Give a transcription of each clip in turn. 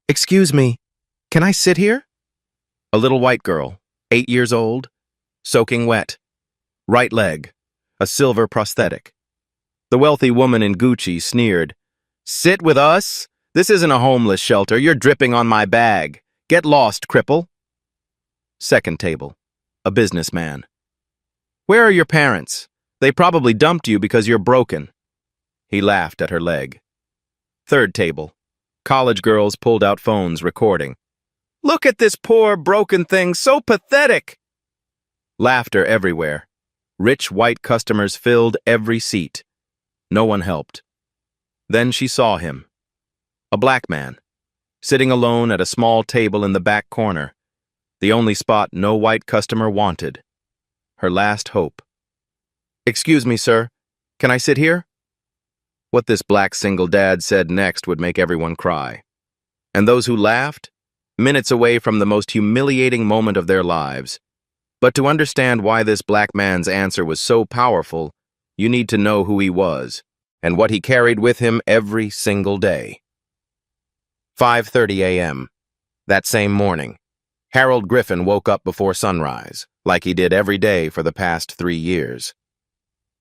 Excuse me, can I sit here? A little white girl, 8 years old, soaking wet. Right leg, a silver prosthetic. The wealthy woman in Gucci sneered, "Sit with us? This isn't a homeless shelter. You're dripping on my bag. Get lost, cripple." Second table, a businessman. "Where are your parents? They probably dumped you because you're broken." He laughed at her leg. Third table, college girls pulled out phones recording. "Look at this poor, broken thing, so pathetic!" Laughter everywhere. Rich white customers filled every seat. No one helped. Then she saw him. A black man, sitting alone at a small table in the back corner, the only spot no white customer wanted. Her last hope. "Excuse me, sir. Can I sit here?" What this black single dad said next would make everyone cry. And those who laughed, minutes away from the most humiliating moment of their lives. But to understand why this black man's answer was so powerful, you need to know who he was and what he carried with him every single day. 5:30 a.m. That same morning, Harold Griffin woke up before sunrise, like he did every day for the past 3 years.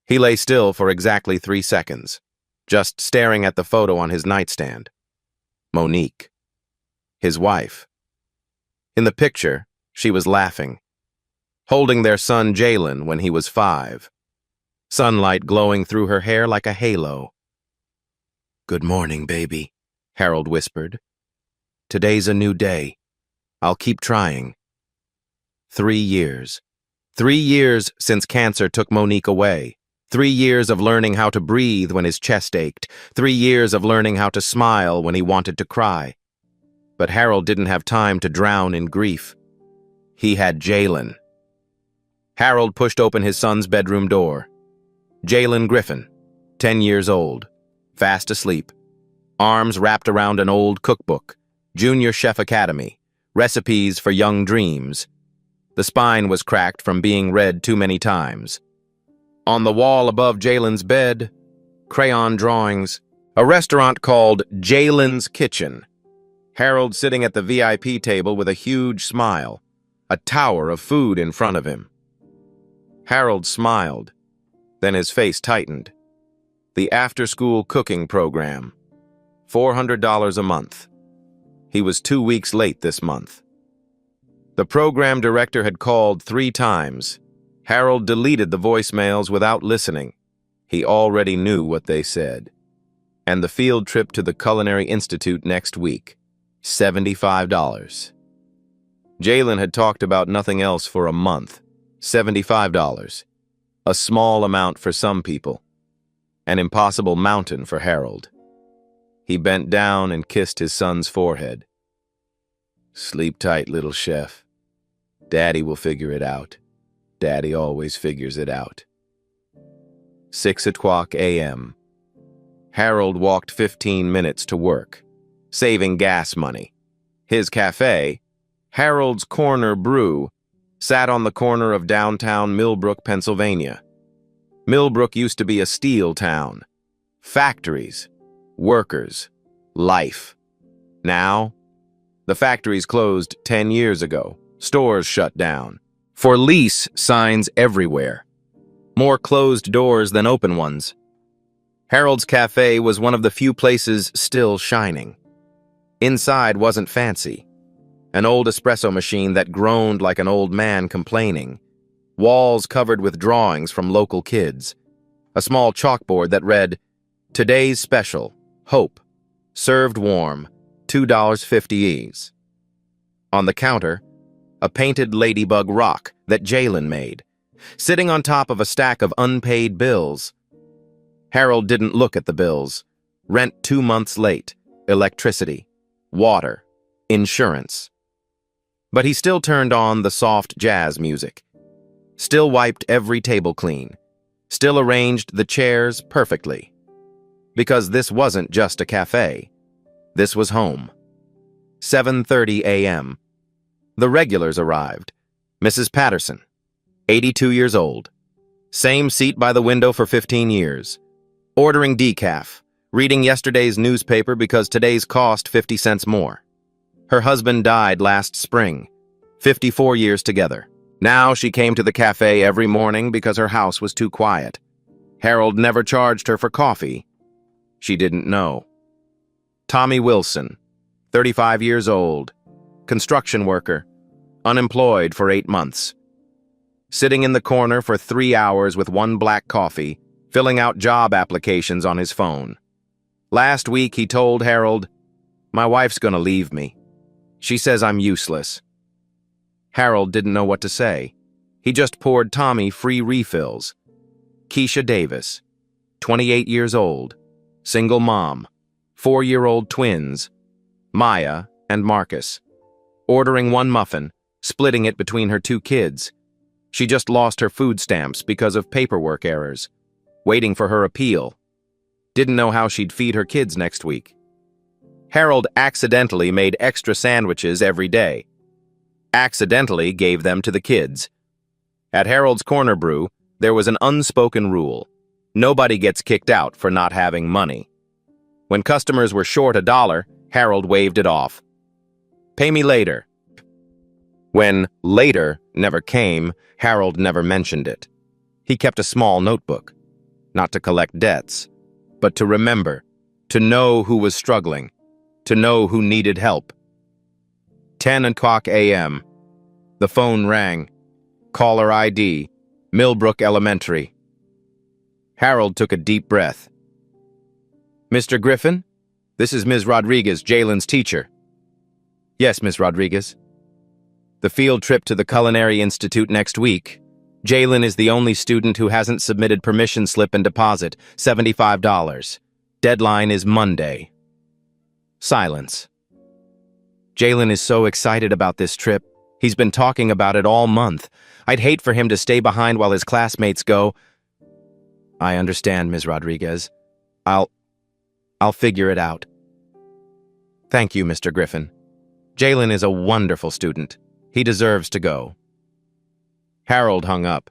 He lay still for exactly 3 seconds, just staring at the photo on his nightstand. Monique, his wife. In the picture, she was laughing, holding their son Jalen when he was 5. Sunlight glowing through her hair like a halo. "Good morning, baby," Harold whispered. "Today's a new day. I'll keep trying." 3 years. 3 years since cancer took Monique away. 3 years of learning how to breathe when his chest ached. 3 years of learning how to smile when he wanted to cry. But Harold didn't have time to drown in grief. He had Jalen. Harold pushed open his son's bedroom door. Jalen Griffin, 10 years old, fast asleep, arms wrapped around an old cookbook, Junior Chef Academy, recipes for young dreams. The spine was cracked from being read too many times. On the wall above Jalen's bed, crayon drawings, a restaurant called Jalen's Kitchen. Harold sitting at the VIP table with a huge smile, a tower of food in front of him. Harold smiled, then his face tightened. The after-school cooking program, $400 a month. He was 2 weeks late this month. The program director had called 3 times. Harold deleted the voicemails without listening. He already knew what they said. And the field trip to the Culinary Institute next week, $75. Jalen had talked about nothing else for a month. $75. A small amount for some people. An impossible mountain for Harold. He bent down and kissed his son's forehead. "Sleep tight, little chef. Daddy will figure it out. Daddy always figures it out." 6 o'clock a.m. Harold walked 15 minutes to work, saving gas money. His cafe, Harold's Corner Brew, sat on the corner of downtown Millbrook, Pennsylvania. Millbrook used to be a steel town. Factories, workers, life. Now, the factories closed 10 years ago. Stores shut down. For lease signs everywhere. More closed doors than open ones. Harold's Cafe was one of the few places still shining. Inside wasn't fancy. An old espresso machine that groaned like an old man complaining. Walls covered with drawings from local kids. A small chalkboard that read, "Today's special, Hope, served warm, $2.50 each." On the counter, a painted ladybug rock that Jalen made, sitting on top of a stack of unpaid bills. Harold didn't look at the bills. Rent 2 months late, electricity, water, insurance. But he still turned on the soft jazz music, still wiped every table clean, still arranged the chairs perfectly. Because this wasn't just a cafe. This was home. 7:30 a.m. The regulars arrived. Mrs. Patterson, 82 years old. Same seat by the window for 15 years. Ordering decaf, reading yesterday's newspaper because today's cost 50 cents more. Her husband died last spring, 54 years together. Now she came to the cafe every morning because her house was too quiet. Harold never charged her for coffee. She didn't know. Tommy Wilson, 35 years old, construction worker, unemployed for 8 months. Sitting in the corner for 3 hours with one black coffee, filling out job applications on his phone. Last week he told Harold, "My wife's gonna leave me. She says I'm useless." Harold didn't know what to say. He just poured Tommy free refills. Keisha Davis, 28 years old, single mom, 4-year-old twins, Maya and Marcus. Ordering one muffin, splitting it between her 2 kids. She just lost her food stamps because of paperwork errors. Waiting for her appeal. Didn't know how she'd feed her kids next week. Harold accidentally made extra sandwiches every day. Accidentally gave them to the kids. At Harold's Corner Brew, there was an unspoken rule. Nobody gets kicked out for not having money. When customers were short $1, Harold waved it off. "Pay me later." When later never came, Harold never mentioned it. He kept a small notebook, not to collect debts, but to remember, to know who was struggling, to know who needed help. 10 o'clock a.m. The phone rang. Caller ID, Millbrook Elementary. Harold took a deep breath. "Mr. Griffin? This is Ms. Rodriguez, Jalen's teacher." "Yes, Ms. Rodriguez." "The field trip to the Culinary Institute next week. Jalen is the only student who hasn't submitted permission slip and deposit, $75. Deadline is Monday." Silence. "Jalen is so excited about this trip. He's been talking about it all month. I'd hate for him to stay behind while his classmates go." "I understand, Ms. Rodriguez. I'll figure it out." "Thank you, Mr. Griffin. Jalen is a wonderful student. He deserves to go." Harold hung up,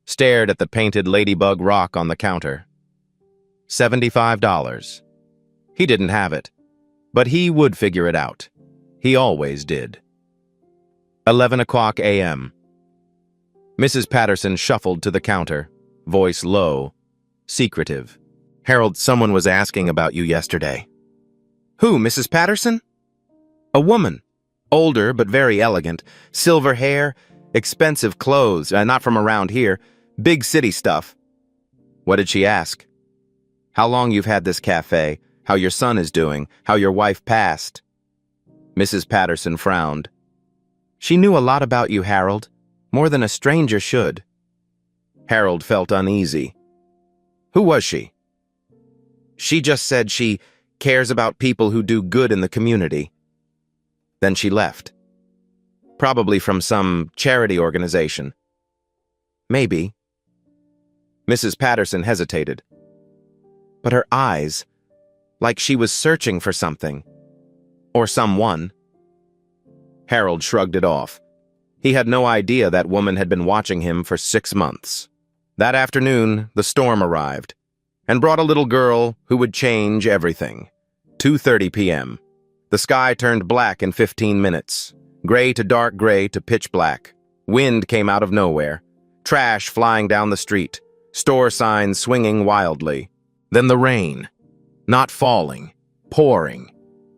stared at the painted ladybug rock on the counter. $75. He didn't have it, but he would figure it out. He always did. 11 o'clock a.m. Mrs. Patterson shuffled to the counter, voice low, secretive. "Harold, someone was asking about you yesterday." "Who, Mrs. Patterson?" "A woman. Older, but very elegant. Silver hair, expensive clothes, not from around here. Big city stuff." "What did she ask?" "How long you've had this cafe, how your son is doing, how your wife passed." Mrs. Patterson frowned. "She knew a lot about you, Harold. More than a stranger should." Harold felt uneasy. "Who was she?" "She just said she cares about people who do good in the community." Then she left. "Probably from some charity organization." "Maybe." Mrs. Patterson hesitated. But her eyes, like she was searching for something. Or someone. Harold shrugged it off. He had no idea that woman had been watching him for 6 months. That afternoon, the storm arrived, and brought a little girl who would change everything. 2:30 p.m. The sky turned black in 15 minutes. Gray to dark gray to pitch black. Wind came out of nowhere. Trash flying down the street. Store signs swinging wildly. Then the rain. Not falling. Pouring.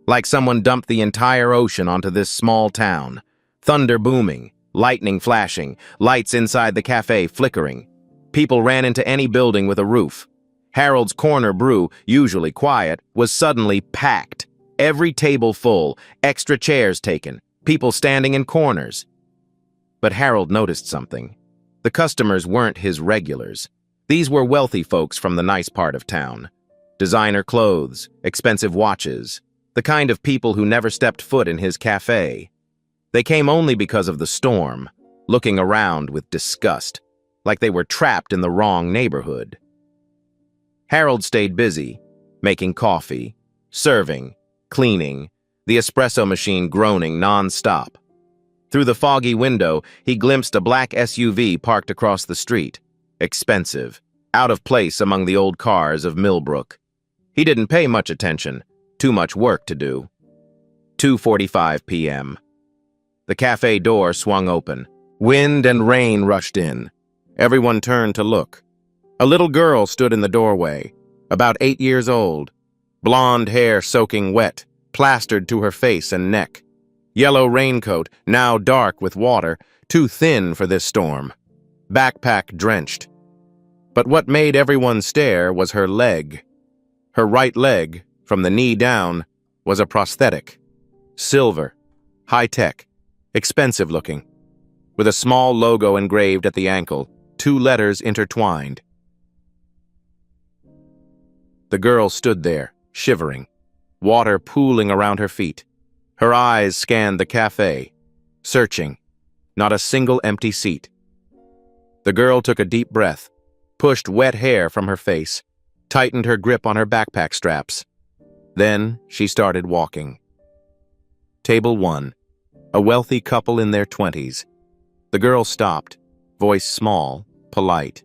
Like someone dumped the entire ocean onto this small town. Thunder booming. Lightning flashing. Lights inside the cafe flickering. People ran into any building with a roof. Harold's Corner Brew, usually quiet, was suddenly packed. Every table full, extra chairs taken, people standing in corners. But Harold noticed something. The customers weren't his regulars. These were wealthy folks from the nice part of town. Designer clothes, expensive watches, the kind of people who never stepped foot in his cafe. They came only because of the storm, looking around with disgust, like they were trapped in the wrong neighborhood. Harold stayed busy, making coffee, serving, cleaning, the espresso machine groaning non-stop. Through the foggy window, he glimpsed a black SUV parked across the street. Expensive, out of place among the old cars of Millbrook. He didn't pay much attention, too much work to do. 2:45 p.m. The cafe door swung open. Wind and rain rushed in. Everyone turned to look. A little girl stood in the doorway, about 8 years old, blonde hair soaking wet, plastered to her face and neck. Yellow raincoat, now dark with water, too thin for this storm. Backpack drenched. But what made everyone stare was her leg. Her right leg, from the knee down, was a prosthetic. Silver, high-tech, expensive-looking, with a small logo engraved at the ankle, 2 letters intertwined. The girl stood there, shivering, water pooling around her feet. Her eyes scanned the cafe, searching, not a single empty seat. The girl took a deep breath, pushed wet hair from her face, tightened her grip on her backpack straps. Then she started walking. Table 1, a wealthy couple in their 20s. The girl stopped, voice small, polite.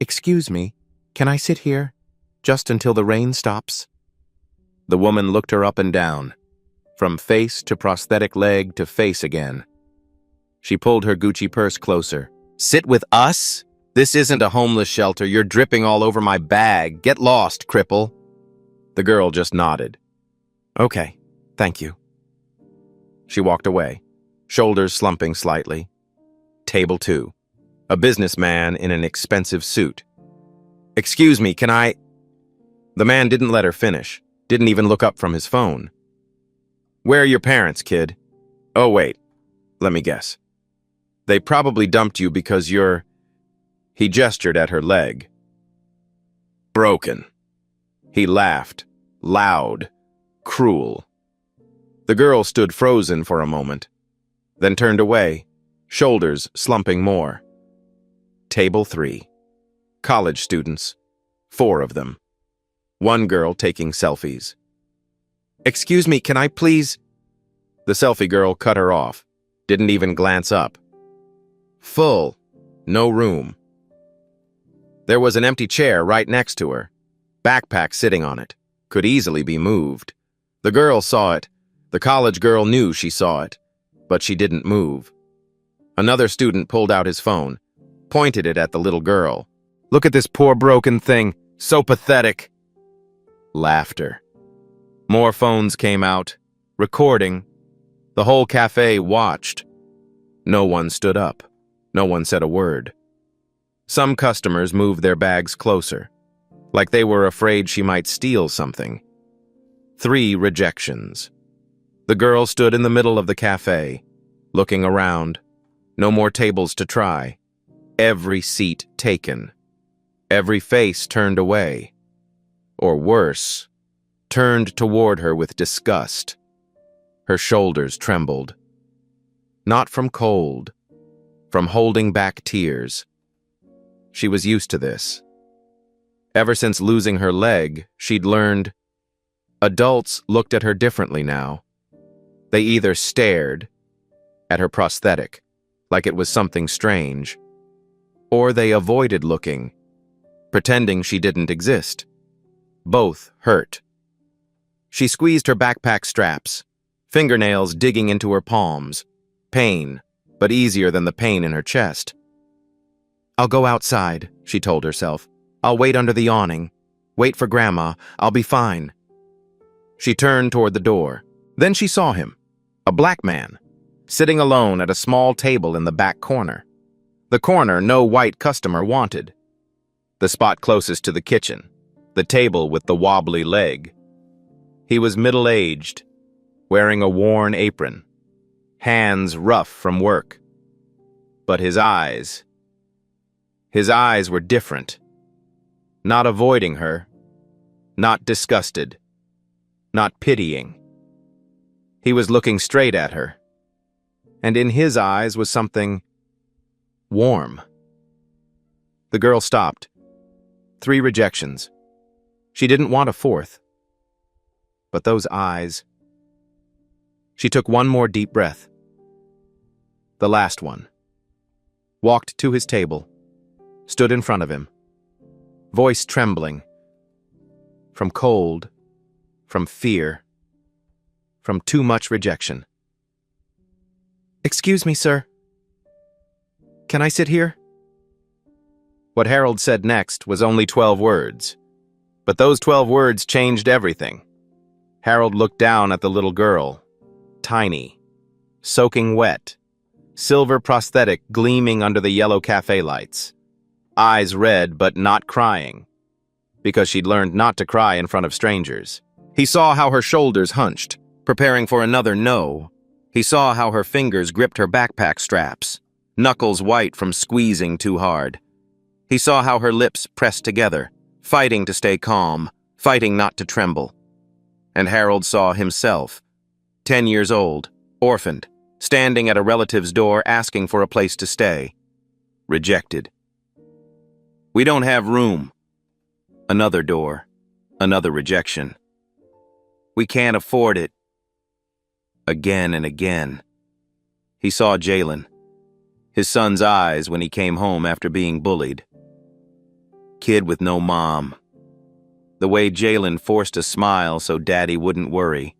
"Excuse me, can I sit here, just until the rain stops?" The woman looked her up and down, from face to prosthetic leg to face again. She pulled her Gucci purse closer. "Sit with us? This isn't a homeless shelter. You're dripping all over my bag. Get lost, cripple." The girl just nodded. "Okay, thank you." She walked away, shoulders slumping slightly. Table 2, a businessman in an expensive suit. "Excuse me, can I—" The man didn't let her finish, didn't even look up from his phone. "Where are your parents, kid?" "Oh, wait, let me guess. They probably dumped you because you're—" He gestured at her leg. "Broken." He laughed, loud, cruel. The girl stood frozen for a moment, then turned away, shoulders slumping more. Table 3. College students. 4 of them. One girl taking selfies. "Excuse me, can I please—" The selfie girl cut her off, didn't even glance up. Full. No room. There was an empty chair right next to her. Backpack sitting on it. Could easily be moved. The girl saw it. The college girl knew she saw it, but she didn't move. Another student pulled out his phone, pointed it at the little girl. "Look at this poor broken thing. So pathetic." Laughter. More phones came out, recording. The whole cafe watched. No one stood up. No one said a word. Some customers moved their bags closer, like they were afraid she might steal something. 3 rejections. The girl stood in the middle of the cafe, looking around. No more tables to try. Every seat taken. Every face turned away. Or worse, turned toward her with disgust. Her shoulders trembled. Not from cold, from holding back tears. She was used to this. Ever since losing her leg, she'd learned adults looked at her differently now. They either stared at her prosthetic, like it was something strange, or they avoided looking, pretending she didn't exist. Both hurt. She squeezed her backpack straps, fingernails digging into her palms. Pain, but easier than the pain in her chest. "I'll go outside," she told herself. "I'll wait under the awning. Wait for Grandma. I'll be fine." She turned toward the door. Then she saw him, a black man, sitting alone at a small table in the back corner. The corner no white customer wanted. The spot closest to the kitchen, the table with the wobbly leg. He was middle-aged, wearing a worn apron, hands rough from work. But his eyes were different. Not avoiding her, not disgusted, not pitying. He was looking straight at her, and in his eyes was something warm. The girl stopped. 3 rejections. She didn't want a 4th. But those eyes. She took one more deep breath. The last one. Walked to his table. Stood in front of him. Voice trembling. From cold. From fear. from too much rejection. "Excuse me, sir. Can I sit here?" What Harold said next was only 12 words. But those 12 words changed everything. Harold looked down at the little girl, tiny, soaking wet, silver prosthetic gleaming under the yellow cafe lights, eyes red but not crying, because she'd learned not to cry in front of strangers. He saw how her shoulders hunched, preparing for another no. He saw how her fingers gripped her backpack straps, knuckles white from squeezing too hard. He saw how her lips pressed together, fighting to stay calm, fighting not to tremble. And Harold saw himself, 10 years old, orphaned, standing at a relative's door asking for a place to stay. Rejected. "We don't have room." Another door, another rejection. "We can't afford it." Again and again. He saw Jalen, his son's eyes when he came home after being bullied. Kid with no mom. The way Jalen forced a smile so Daddy wouldn't worry.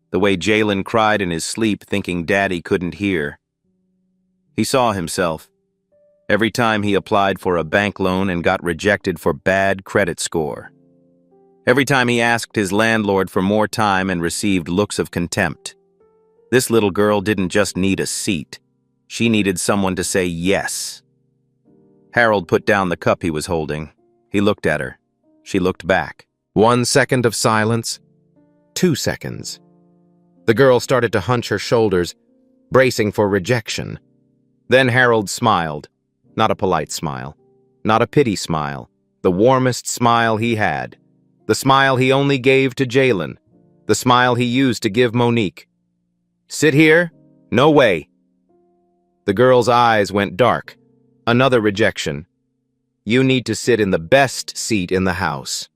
The way Jalen cried in his sleep thinking Daddy couldn't hear. He saw himself. Every time he applied for a bank loan and got rejected for bad credit score. Every time he asked his landlord for more time and received looks of contempt. This little girl didn't just need a seat. She needed someone to say yes. Harold put down the cup he was holding. He looked at her. She looked back. 1 second of silence. 2 seconds. The girl started to hunch her shoulders, bracing for rejection. Then Harold smiled. Not a polite smile. Not a pity smile. The warmest smile he had. The smile he only gave to Jalen. The smile he used to give Monique. "Sit here? No way." The girl's eyes went dark. Another rejection. "You need to sit in the best seat in the house."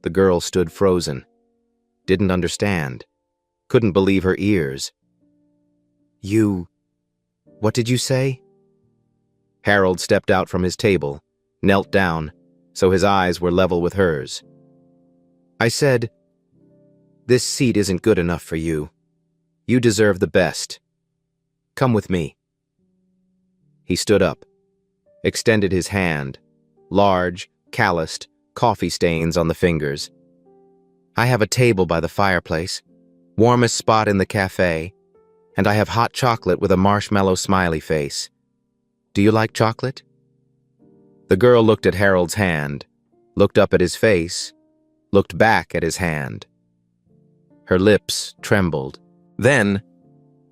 The girl stood frozen. Didn't understand. Couldn't believe her ears. What did you say?" Harold stepped out from his table, knelt down, so his eyes were level with hers. "I said, this seat isn't good enough for you. You deserve the best. Come with me." He stood up, extended his hand, large, calloused, coffee stains on the fingers. "I have a table by the fireplace, warmest spot in the cafe, and I have hot chocolate with a marshmallow smiley face. Do you like chocolate?" The girl looked at Harold's hand, looked up at his face, looked back at his hand. Her lips trembled. Then,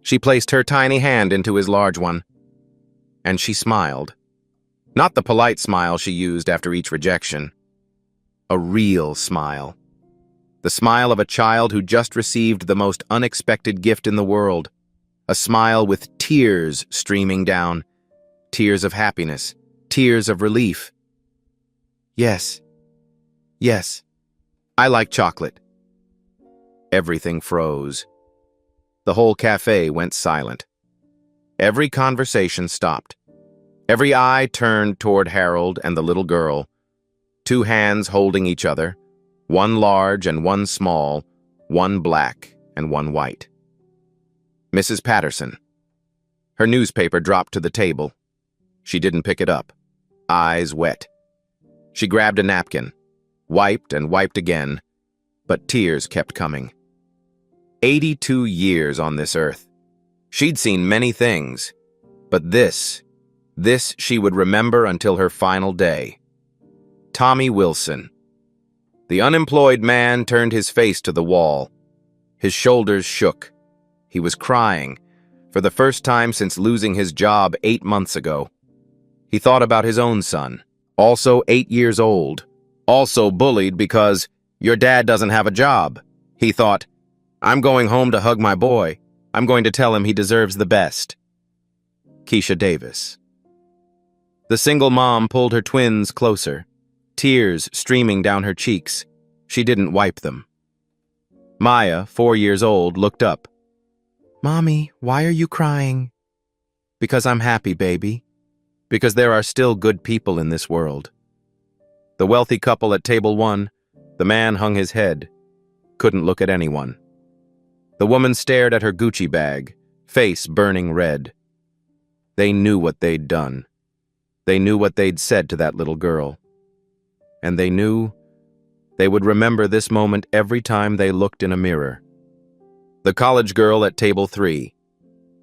she placed her tiny hand into his large one, and she smiled. Not the polite smile she used after each rejection. A real smile. The smile of a child who just received the most unexpected gift in the world. A smile with tears streaming down. Tears of happiness. Tears of relief. Yes. I like chocolate." Everything froze. The whole cafe went silent. Every conversation stopped. Every eye turned toward Harold and the little girl, 2 hands holding each other, one large and one small, one black and one white. Mrs. Patterson. Her newspaper dropped to the table. She didn't pick it up, eyes wet. She grabbed a napkin, wiped and wiped again, but tears kept coming. 82 years on this earth. She'd seen many things, but this she would remember until her final day. Tommy Wilson. The unemployed man turned his face to the wall. His shoulders shook. He was crying, for the first time since losing his job 8 months ago. He thought about his own son, also 8 years old, also bullied because your dad doesn't have a job. He thought, I'm going home to hug my boy. I'm going to tell him he deserves the best. Keisha Davis. The single mom pulled her twins closer, tears streaming down her cheeks. She didn't wipe them. Maya, 4 years old, looked up. Mommy, why are you crying? Because I'm happy, baby. Because there are still good people in this world. The wealthy couple at table 1, the man hung his head, couldn't look at anyone. The woman stared at her Gucci bag, face burning red. They knew what they'd done. They knew what they'd said to that little girl. And they knew they would remember this moment every time they looked in a mirror. The college girl at table 3.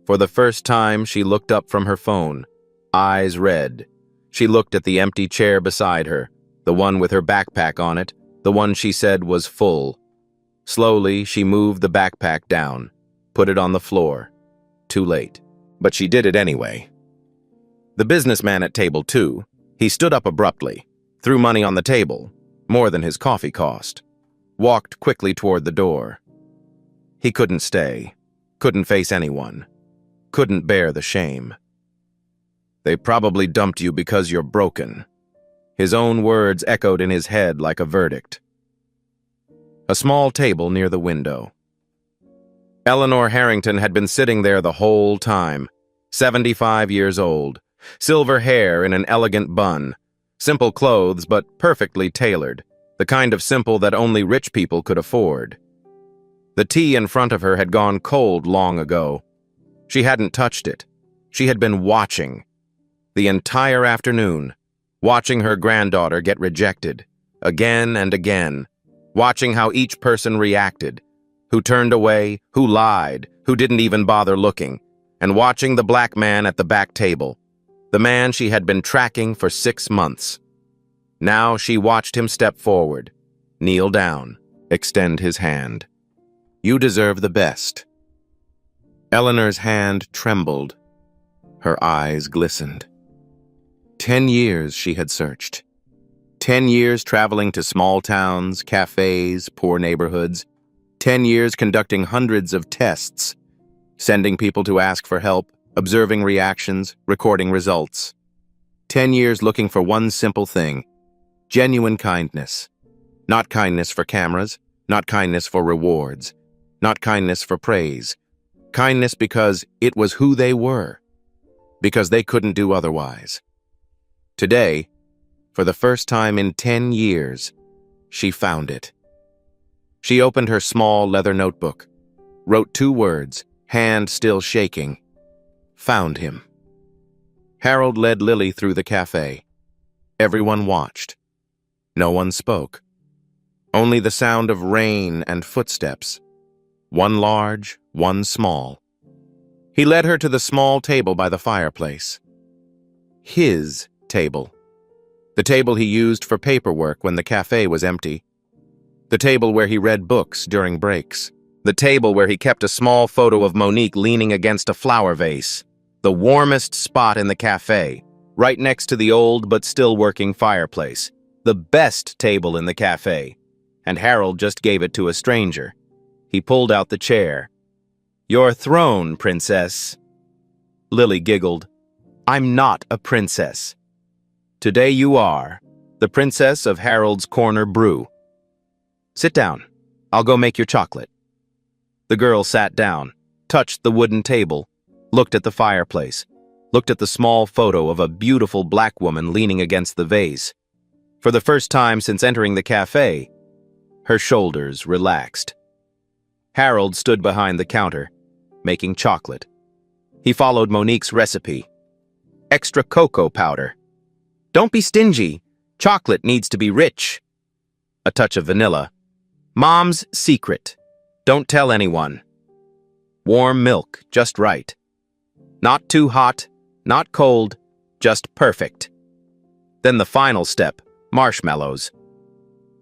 For the first time, she looked up from her phone, eyes red. She looked at the empty chair beside her, the one with her backpack on it, the one she said was full. Slowly, she moved the backpack down, put it on the floor. Too late. But she did it anyway. The businessman at table 2, he stood up abruptly, threw money on the table, more than his coffee cost, walked quickly toward the door. He couldn't stay, couldn't face anyone, couldn't bear the shame. They probably dumped you because you're broken. His own words echoed in his head like a verdict. A small table near the window. Eleanor Harrington had been sitting there the whole time, 75 years old, silver hair in an elegant bun, simple clothes but perfectly tailored, the kind of simple that only rich people could afford. The tea in front of her had gone cold long ago. She hadn't touched it. She had been watching, the entire afternoon, watching her granddaughter get rejected, again and again, watching how each person reacted, who turned away, who lied, who didn't even bother looking, and watching the black man at the back table, the man she had been tracking for 6 months. Now she watched him step forward, kneel down, extend his hand. You deserve the best. Eleanor's hand trembled. Her eyes glistened. 10 years she had searched. 10 years traveling to small towns, cafes, poor neighborhoods. 10 years conducting hundreds of tests, sending people to ask for help, observing reactions, recording results. 10 years looking for one simple thing: genuine kindness. Not kindness for cameras, not kindness for rewards, not kindness for praise. Kindness because it was who they were, because they couldn't do otherwise. Today, for the first time in 10 years, she found it. She opened her small leather notebook, wrote 2 words, hand still shaking. Found him. Harold led Lily through the cafe. Everyone watched. No one spoke. Only the sound of rain and footsteps, one large, one small. He led her to the small table by the fireplace. His table. The table he used for paperwork when the cafe was empty. The table where he read books during breaks. The table where he kept a small photo of Monique leaning against a flower vase. The warmest spot in the cafe, right next to the old but still working fireplace. The best table in the cafe. And Harold just gave it to a stranger. He pulled out the chair. Your throne, princess. Lily giggled. I'm not a princess. Today you are, the princess of Harold's Corner Brew. Sit down. I'll go make your chocolate. The girl sat down, touched the wooden table, looked at the fireplace, looked at the small photo of a beautiful black woman leaning against the vase. For the first time since entering the cafe, her shoulders relaxed. Harold stood behind the counter, making chocolate. He followed Monique's recipe. Extra cocoa powder. Don't be stingy. Chocolate needs to be rich. A touch of vanilla. Mom's secret. Don't tell anyone. Warm milk, just right. Not too hot, not cold, just perfect. Then the final step, marshmallows.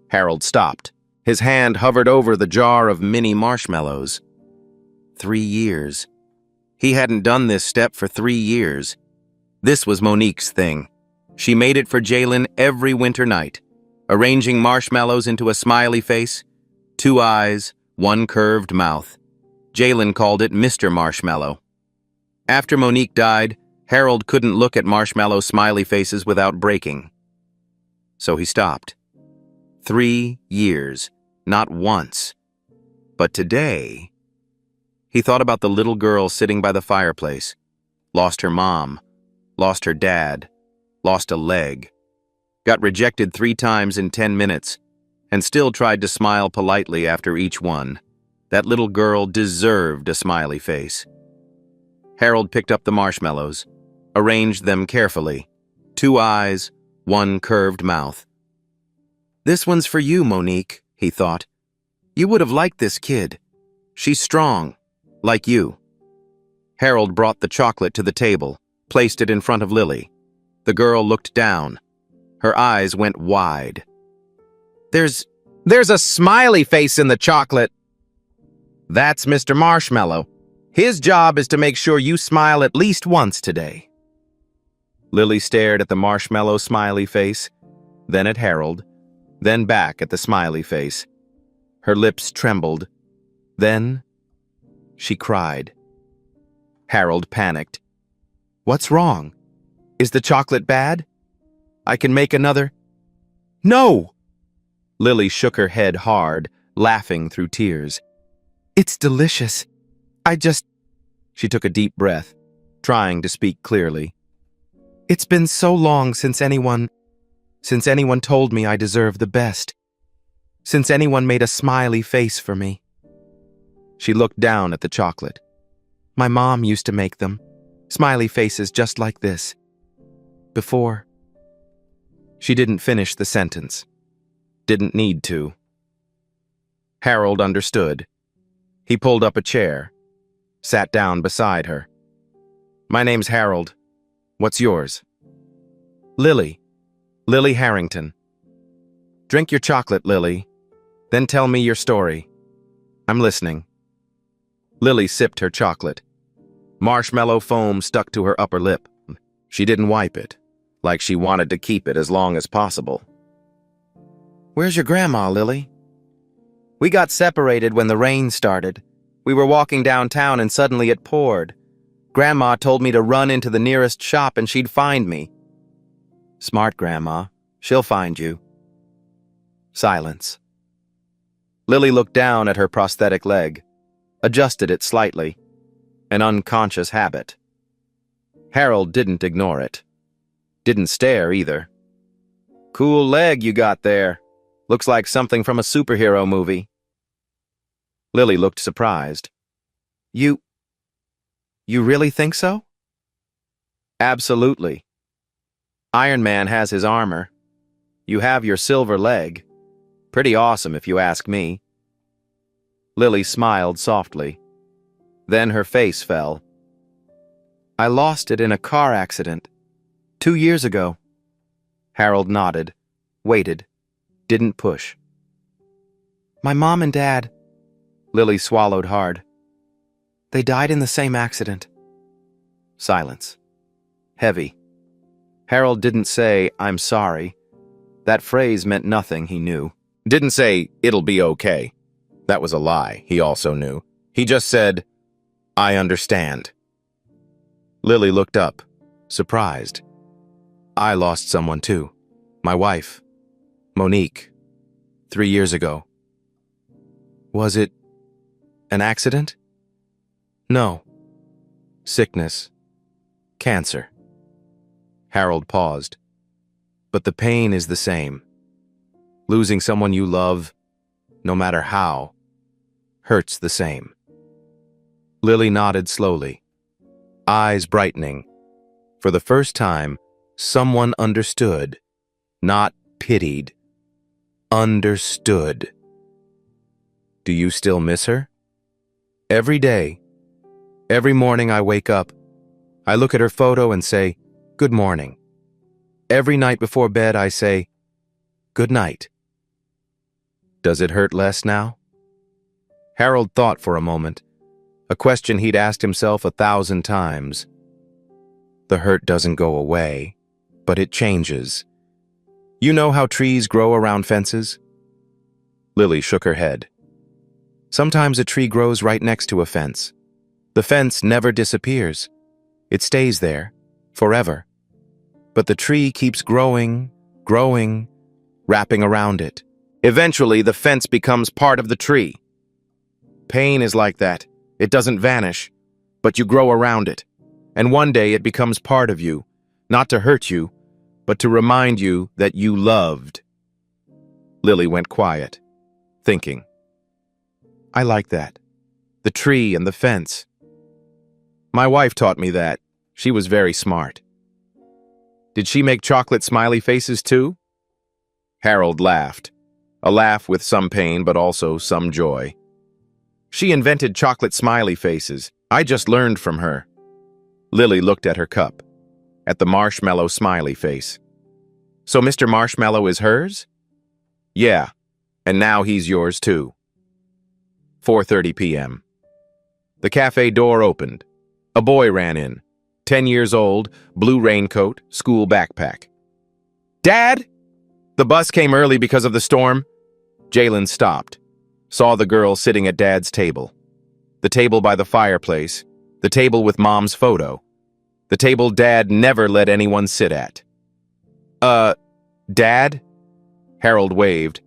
Harold stopped. His hand hovered over the jar of mini marshmallows. 3 years. He hadn't done this step for 3 years. This was Monique's thing. She made it for Jalen every winter night, arranging marshmallows into a smiley face, 2 eyes, 1 curved mouth. Jalen called it Mr. Marshmallow. After Monique died, Harold couldn't look at marshmallow smiley faces without breaking. So he stopped. 3 years, not once. But today, he thought about the little girl sitting by the fireplace, lost her mom, lost her dad, lost a leg, got rejected 3 times in 10 minutes, and still tried to smile politely after each one. That little girl deserved a smiley face. Harold picked up the marshmallows, arranged them carefully. 2 eyes, 1 curved mouth. "This one's for you, Monique," he thought. "You would have liked this kid. She's strong, like you." Harold brought the chocolate to the table, placed it in front of Lily. The girl looked down. Her eyes went wide. There's a smiley face in the chocolate." "That's Mr. Marshmallow. His job is to make sure you smile at least once today." Lily stared at the marshmallow smiley face, then at Harold, then back at the smiley face. Her lips trembled. Then she cried. Harold panicked. "What's wrong? Is the chocolate bad? I can make another." "No!" Lily shook her head hard, laughing through tears. "It's delicious. She took a deep breath, trying to speak clearly. "It's been so long since anyone told me I deserve the best. Since anyone made a smiley face for me." She looked down at the chocolate. "My mom used to make them, smiley faces just like this. Before." She didn't finish the sentence. Didn't need to. Harold understood. He pulled up a chair, sat down beside her. "My name's Harold. What's yours?" "Lily. Lily Harrington." "Drink your chocolate, Lily. Then tell me your story. I'm listening." Lily sipped her chocolate. Marshmallow foam stuck to her upper lip. She didn't wipe it, like she wanted to keep it as long as possible. "Where's your grandma, Lily?" "We got separated when the rain started. We were walking downtown and suddenly it poured. Grandma told me to run into the nearest shop and she'd find me." "Smart Grandma. She'll find you." Silence. Lily looked down at her prosthetic leg, adjusted it slightly. An unconscious habit. Harold didn't ignore it. Didn't stare either. "Cool leg you got there. Looks like something from a superhero movie." Lily looked surprised. You really think so?" "Absolutely. Iron Man has his armor. You have your silver leg. Pretty awesome if you ask me." Lily smiled softly. Then her face fell. "I lost it in a car accident 2 years ago." Harold nodded, waited, didn't push. "My mom and dad," Lily swallowed hard. "They died in the same accident." Silence. Heavy. Harold didn't say, "I'm sorry." That phrase meant nothing, he knew. Didn't say, "It'll be okay." That was a lie, he also knew. He just said, "I understand." Lily looked up, surprised. "I lost someone too. My wife, Monique, 3 years ago." "Was it an accident?" "No. Sickness. Cancer." Harold paused. "But the pain is the same. Losing someone you love, no matter how, hurts the same." Lily nodded slowly, eyes brightening. For the first time, someone understood, not pitied. Understood. "Do you still miss her?" "Every day. Every morning I wake up, I look at her photo and say, 'Good morning.' Every night before bed I say, 'Good night.'" "Does it hurt less now?" Harold thought for a moment, a question he'd asked himself 1,000 times. The hurt doesn't go away, but it changes. You know how trees grow around fences? Lily shook her head. Sometimes a tree grows right next to a fence. The fence never disappears. It stays there, forever. But the tree keeps growing, growing, wrapping around it. Eventually, the fence becomes part of the tree. Pain is like that. It doesn't vanish, but you grow around it. And one day it becomes part of you, not to hurt you, but to remind you that you loved. Lily went quiet, thinking. "I like that. the tree and the fence. My wife taught me that. She was very smart. Did she make chocolate smiley faces too? Harold laughed, a laugh with some pain but also some joy. She invented chocolate smiley faces. I just learned from her. Lily looked at her cup, at the marshmallow smiley face. So Mr. Marshmallow is hers? Yeah, and now he's yours too. 4:30 p.m. The cafe door opened. A boy ran in, 10 years old, blue raincoat, school backpack. Dad! The bus came early because of the storm. Jalen stopped, saw the girl sitting at Dad's table. The table by the fireplace, the table with Mom's photo, the table Dad never let anyone sit at. Dad? Harold waved.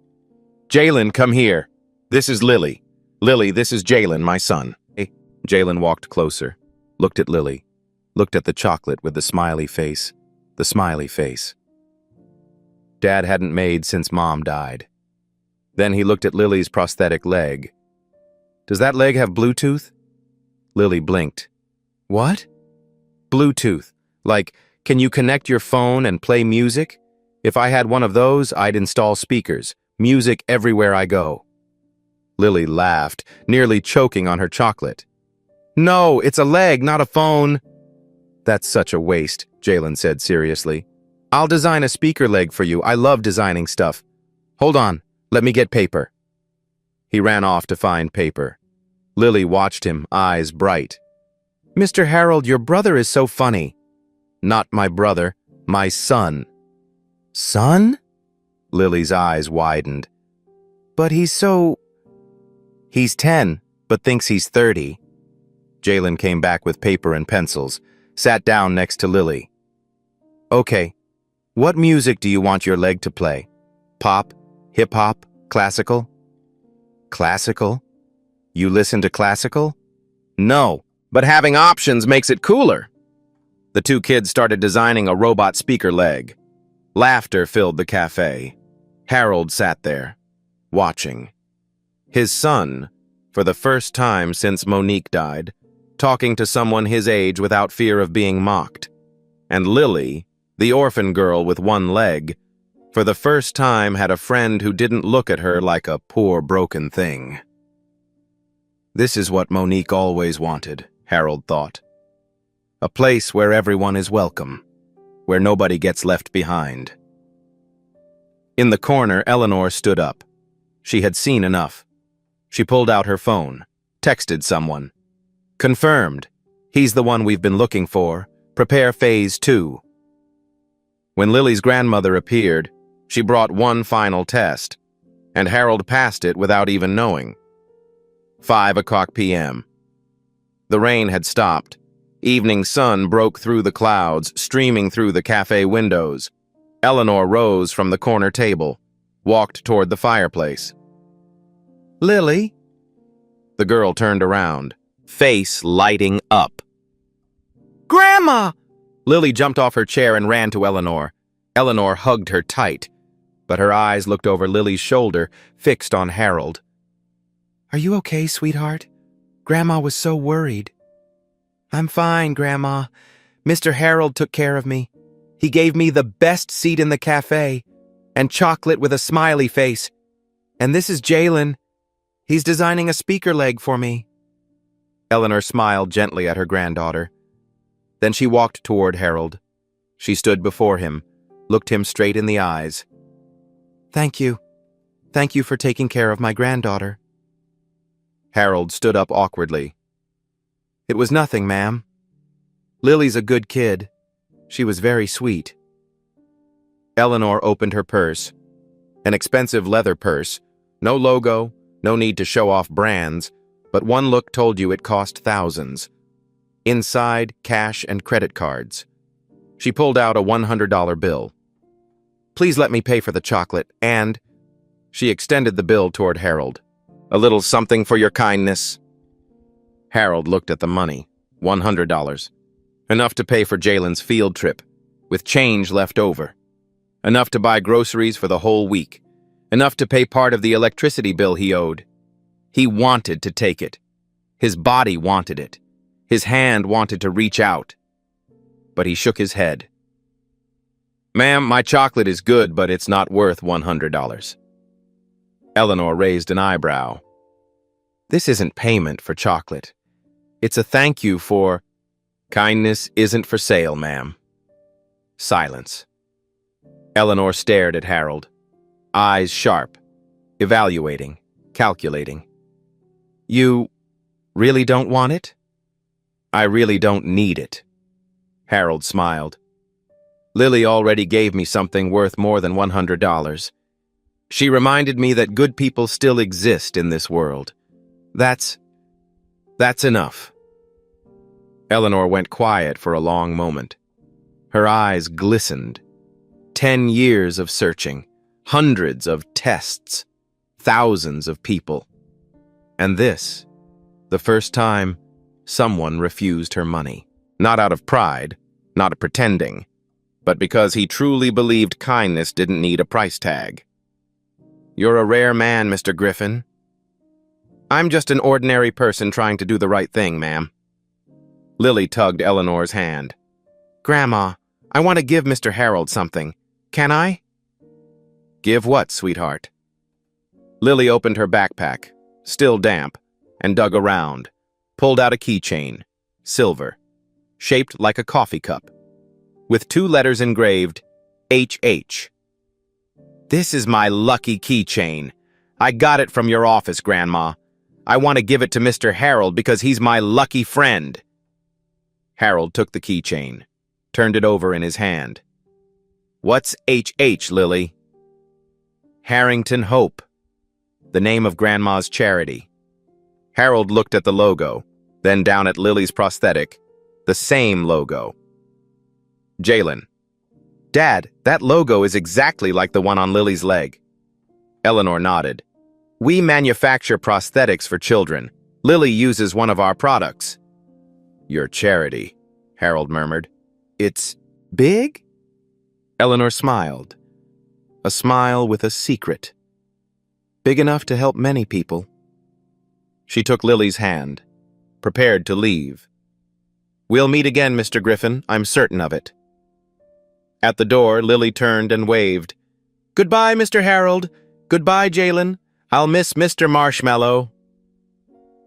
Jalen, come here. This is Lily. Lily, this is Jalen, my son. Jalen walked closer, looked at Lily, looked at the chocolate with the smiley face, the smiley face. Dad hadn't made since Mom died. Then he looked at Lily's prosthetic leg. Does that leg have Bluetooth? Lily blinked. What? Bluetooth. Like, can you connect your phone and play music? If I had one of those, I'd install speakers, music everywhere I go. Lily laughed, nearly choking on her chocolate. No, it's a leg, not a phone. That's such a waste, Jalen said seriously. I'll design a speaker leg for you. I love designing stuff. Hold on, let me get paper. He ran off to find paper. Lily watched him, eyes bright. Mr. Harold, your brother is so funny. Not my brother, my son. Son? Lily's eyes widened. But he's 10, but thinks he's 30. Jalen came back with paper and pencils, sat down next to Lily. Okay, what music do you want your leg to play? Pop, hip-hop, classical? Classical? You listen to classical? No, but having options makes it cooler. The two kids started designing a robot speaker leg. Laughter filled the cafe. Harold sat there, watching. His son, for the first time since Monique died, talking to someone his age without fear of being mocked. And Lily, the orphan girl with one leg, for the first time had a friend who didn't look at her like a poor broken thing. This is what Monique always wanted, Harold thought. A place where everyone is welcome, where nobody gets left behind. In the corner, Eleanor stood up. She had seen enough. She pulled out her phone, texted someone. Confirmed. He's the one we've been looking for. Prepare phase 2. When Lily's grandmother appeared, she brought one final test, and Harold passed it without even knowing. 5:00 p.m. The rain had stopped. Evening sun broke through the clouds, streaming through the cafe windows. Eleanor rose from the corner table, walked toward the fireplace. Lily? The girl turned around, face lighting up. Grandma! Lily jumped off her chair and ran to Eleanor. Eleanor hugged her tight, but her eyes looked over Lily's shoulder, fixed on Harold. Are you okay, sweetheart? Grandma was so worried. I'm fine, Grandma. Mr. Harold took care of me. He gave me the best seat in the cafe, and chocolate with a smiley face. And this is Jalen. He's designing a speaker leg for me. Eleanor smiled gently at her granddaughter. Then she walked toward Harold. She stood before him, looked him straight in the eyes. Thank you. Thank you for taking care of my granddaughter. Harold stood up awkwardly. It was nothing, ma'am. Lily's a good kid. She was very sweet. Eleanor opened her purse. An expensive leather purse. No logo, no need to show off brands, but one look told you it cost thousands. Inside, cash and credit cards. She pulled out a $100 bill. Please let me pay for the chocolate, and... She extended the bill toward Harold. A little something for your kindness. Harold looked at the money. $100. Enough to pay for Jalen's field trip, with change left over. Enough to buy groceries for the whole week. Enough to pay part of the electricity bill he owed. He wanted to take it. His body wanted it. His hand wanted to reach out. But he shook his head. "Ma'am, my chocolate is good, but it's not worth $100. Eleanor raised an eyebrow. "This isn't payment for chocolate. It's a thank you for—" "Kindness isn't for sale, ma'am." Silence. Eleanor stared at Harold, eyes sharp, evaluating, calculating. "You really don't want it?" "I really don't need it." Harold smiled. "Lily already gave me something worth more than $100. She reminded me that good people still exist in this world. That's enough." Eleanor went quiet for a long moment. Her eyes glistened. 10 years of searching, hundreds of tests, thousands of people. And this, the first time someone refused her money. Not out of pride, not pretending, but because he truly believed kindness didn't need a price tag. "You're a rare man, Mr. Griffin." "I'm just an ordinary person trying to do the right thing, ma'am." Lily tugged Eleanor's hand. "Grandma, I want to give Mr. Harold something. Can I?" "Give what, sweetheart?" Lily opened her backpack, still damp, and dug around, pulled out a keychain, silver, shaped like a coffee cup, with 2 letters engraved, HH. "This is my lucky keychain. I got it from your office, Grandma. I want to give it to Mr. Harold because he's my lucky friend." Harold took the keychain, turned it over in his hand. "What's HH, Lily?" "Harrington Hope, the name of Grandma's charity." Harold looked at the logo, then down at Lily's prosthetic, the same logo. "Jalen, Dad, that logo is exactly like the one on Lily's leg." Eleanor nodded. "We manufacture prosthetics for children. Lily uses one of our products." "Your charity," Harold murmured. "It's big?" Eleanor smiled. A smile with a secret. "Big enough to help many people." She took Lily's hand, prepared to leave. "We'll meet again, Mr. Griffin, I'm certain of it." At the door, Lily turned and waved. "Goodbye, Mr. Harold. Goodbye, Jalen. I'll miss Mr. Marshmallow."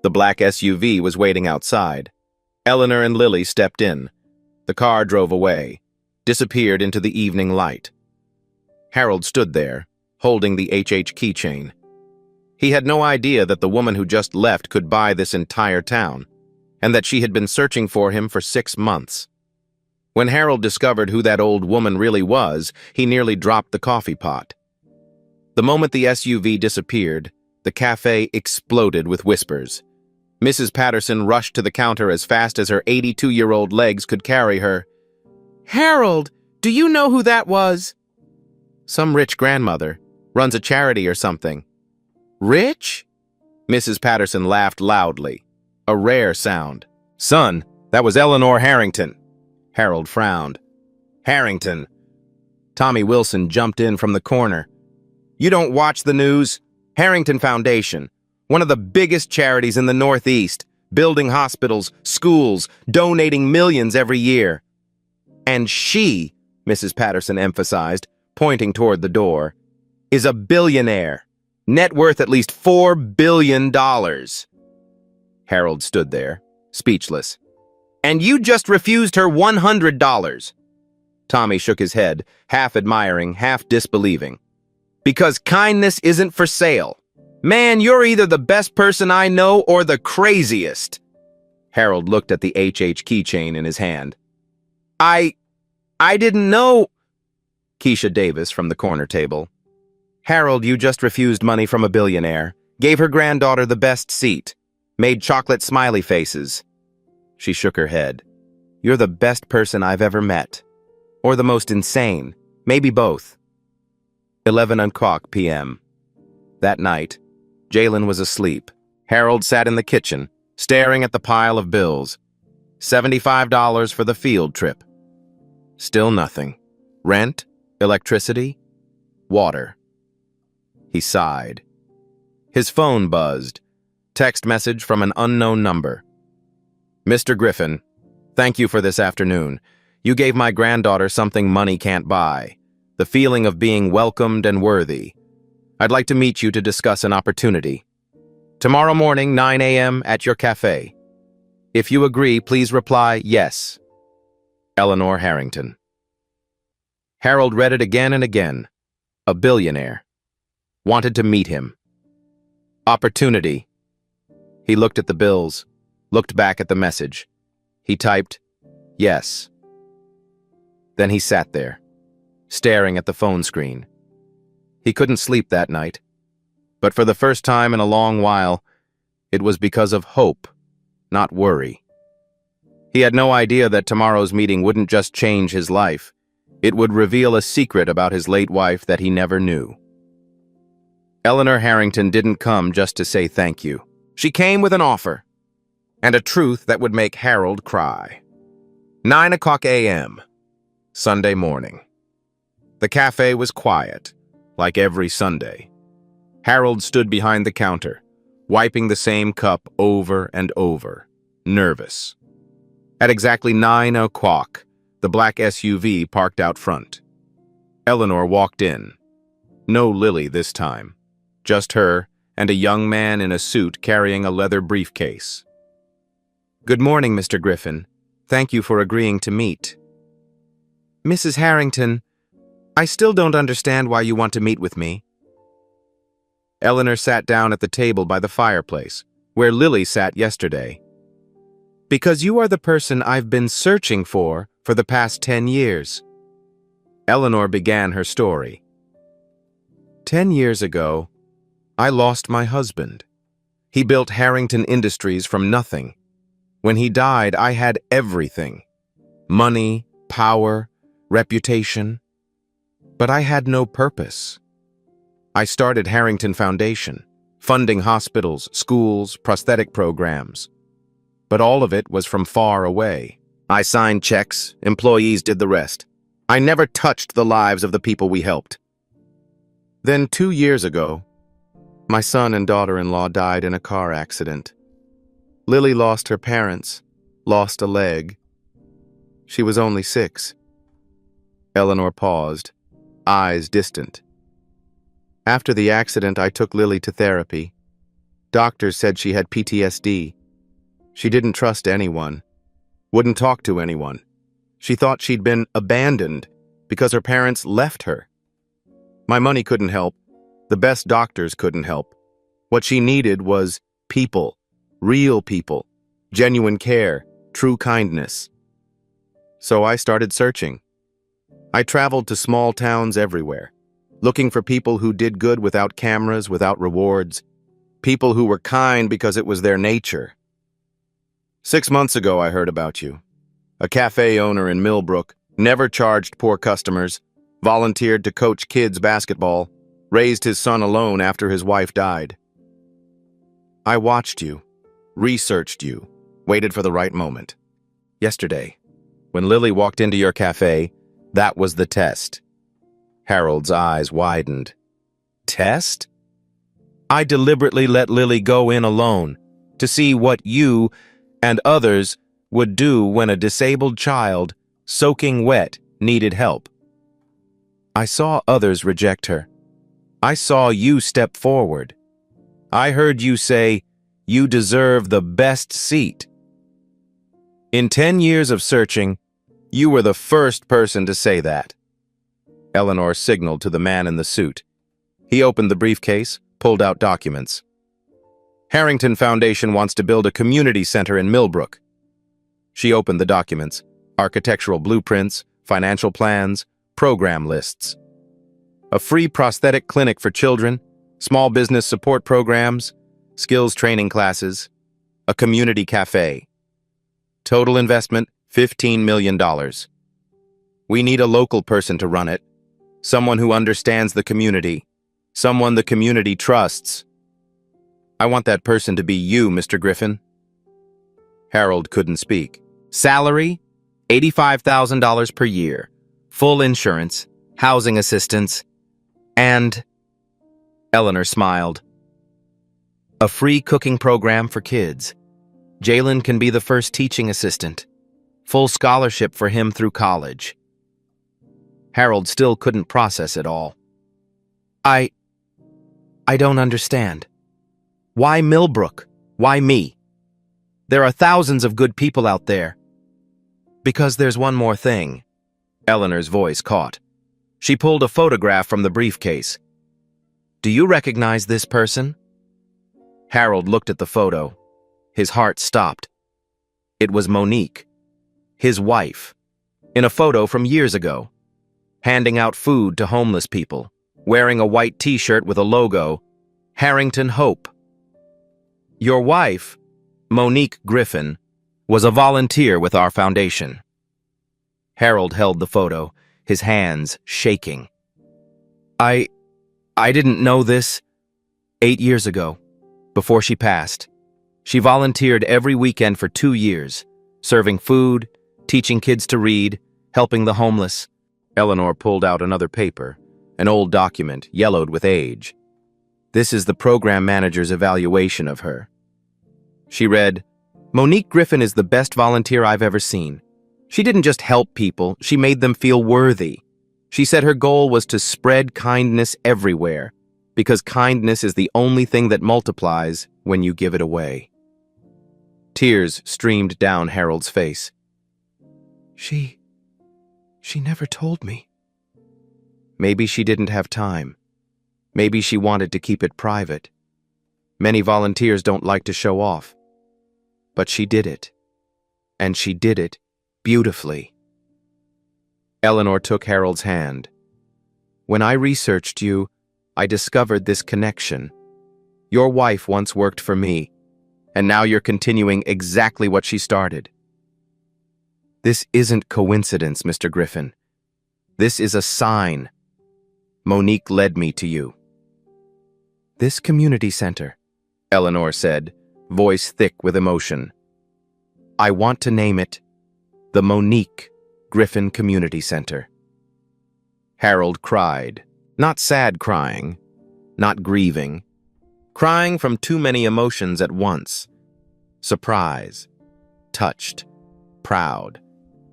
The black SUV was waiting outside. Eleanor and Lily stepped in. The car drove away, disappeared into the evening light. Harold stood there, holding the HH keychain. He had no idea that the woman who just left could buy this entire town, and that she had been searching for him for 6 months. When Harold discovered who that old woman really was, he nearly dropped the coffee pot. The moment the SUV disappeared, the cafe exploded with whispers. Mrs. Patterson rushed to the counter as fast as her 82-year-old legs could carry her. "Harold, do you know who that was?" "Some rich grandmother. Runs a charity or something." "Rich?" Mrs. Patterson laughed loudly, a rare sound. "Son, that was Eleanor Harrington." Harold frowned. "Harrington." Tommy Wilson jumped in from the corner. "You don't watch the news? Harrington Foundation, one of the biggest charities in the Northeast, building hospitals, schools, donating millions every year." "And she," Mrs. Patterson emphasized, pointing toward the door, "is a billionaire, net worth at least $4 billion. Harold stood there, speechless. "And you just refused her $100. Tommy shook his head, half admiring, half disbelieving. "Because kindness isn't for sale. Man, you're either the best person I know or the craziest." Harold looked at the HH keychain in his hand. I didn't know." Keisha Davis from the corner table. "Harold, you just refused money from a billionaire, gave her granddaughter the best seat, made chocolate smiley faces." She shook her head. "You're the best person I've ever met. Or the most insane. Maybe both." 11:00 p.m. That night, Jalen was asleep. Harold sat in the kitchen, staring at the pile of bills. $75 for the field trip. Still nothing. Rent, electricity, water. He sighed. His phone buzzed. Text message from an unknown number. Mr. Griffin, thank you for this afternoon. You gave my granddaughter something money can't buy. The feeling of being welcomed and worthy. I'd like to meet you to discuss an opportunity. Tomorrow morning, 9 a.m. at your cafe. If you agree, please reply yes. Eleanor Harrington. Harold read it again and again. A billionaire. Wanted to meet him. Opportunity. He looked at the bills, looked back at the message. He typed, yes. Then he sat there, staring at the phone screen. He couldn't sleep that night, but for the first time in a long while, it was because of hope, not worry. He had no idea that tomorrow's meeting wouldn't just change his life. It would reveal a secret about his late wife that he never knew. Eleanor Harrington didn't come just to say thank you. She came with an offer, and a truth that would make Harold cry. 9 o'clock a.m., Sunday morning. The cafe was quiet, like every Sunday. Harold stood behind the counter, wiping the same cup over and over, nervous. At exactly 9 o'clock, the black SUV parked out front. Eleanor walked in. No Lily this time. Just her and a young man in a suit carrying a leather briefcase. Good morning, Mr. Griffin. Thank you for agreeing to meet. Mrs. Harrington, I still don't understand why you want to meet with me. Eleanor sat down at the table by the fireplace, where Lily sat yesterday. Because you are the person I've been searching for the past 10 years. Eleanor began her story. 10 years ago, I lost my husband. He built Harrington Industries from nothing. When he died, I had everything. Money, power, reputation. But I had no purpose. I started Harrington Foundation, funding hospitals, schools, prosthetic programs. But all of it was from far away. I signed checks, employees did the rest. I never touched the lives of the people we helped. Then 2 years ago, my son and daughter-in-law died in a car accident. Lily lost her parents, lost a leg. She was only 6. Eleanor paused, eyes distant. After the accident, I took Lily to therapy. Doctors said she had PTSD. She didn't trust anyone, wouldn't talk to anyone. She thought she'd been abandoned because her parents left her. My money couldn't help. The best doctors couldn't help. What she needed was people, real people, genuine care, true kindness. So I started searching. I traveled to small towns everywhere, looking for people who did good without cameras, without rewards, people who were kind because it was their nature. 6 months ago, I heard about you. A cafe owner in Millbrook, never charged poor customers, volunteered to coach kids basketball, raised his son alone after his wife died. I watched you, researched you, waited for the right moment. Yesterday, when Lily walked into your cafe, that was the test. Harold's eyes widened. Test? I deliberately let Lily go in alone to see what you and others would do when a disabled child, soaking wet, needed help. I saw others reject her. I saw you step forward. I heard you say, you deserve the best seat. In 10 years of searching, you were the first person to say that. Eleanor signaled to the man in the suit. He opened the briefcase, pulled out documents. Harrington Foundation wants to build a community center in Millbrook. She opened the documents, architectural blueprints, financial plans, program lists. A free prosthetic clinic for children, small business support programs, skills training classes, a community cafe. Total investment, $15 million. We need a local person to run it, someone who understands the community, someone the community trusts. I want that person to be you, Mr. Griffin. Harold couldn't speak. Salary, $85,000 per year, full insurance, housing assistance, and... Eleanor smiled. A free cooking program for kids. Jalen can be the first teaching assistant. Full scholarship for him through college. Harold still couldn't process it all. I don't understand. Why Millbrook? Why me? There are thousands of good people out there. Because there's one more thing. Eleanor's voice caught. She pulled a photograph from the briefcase. Do you recognize this person? Harold looked at the photo. His heart stopped. It was Monique, his wife, in a photo from years ago, handing out food to homeless people, wearing a white t-shirt with a logo, Harrington Hope. Your wife, Monique Griffin, was a volunteer with our foundation. Harold held the photo, his hands shaking. I didn't know this. 8 years ago, before she passed, she volunteered every weekend for 2 years, serving food, teaching kids to read, helping the homeless. Eleanor pulled out another paper, an old document, yellowed with age. This is the program manager's evaluation of her. She read, Monique Griffin is the best volunteer I've ever seen. She didn't just help people, she made them feel worthy. She said her goal was to spread kindness everywhere, because kindness is the only thing that multiplies when you give it away. Tears streamed down Harold's face. She never told me. Maybe she didn't have time. Maybe she wanted to keep it private. Many volunteers don't like to show off. But she did it. And she did it beautifully. Eleanor took Harold's hand. When I researched you, I discovered this connection. Your wife once worked for me, and now you're continuing exactly what she started. This isn't coincidence, Mr. Griffin. This is a sign. Monique led me to you. This community center, Eleanor said, voice thick with emotion. I want to name it the Monique Griffin Community Center. Harold cried, not sad crying, not grieving, crying from too many emotions at once. Surprise, touched, proud,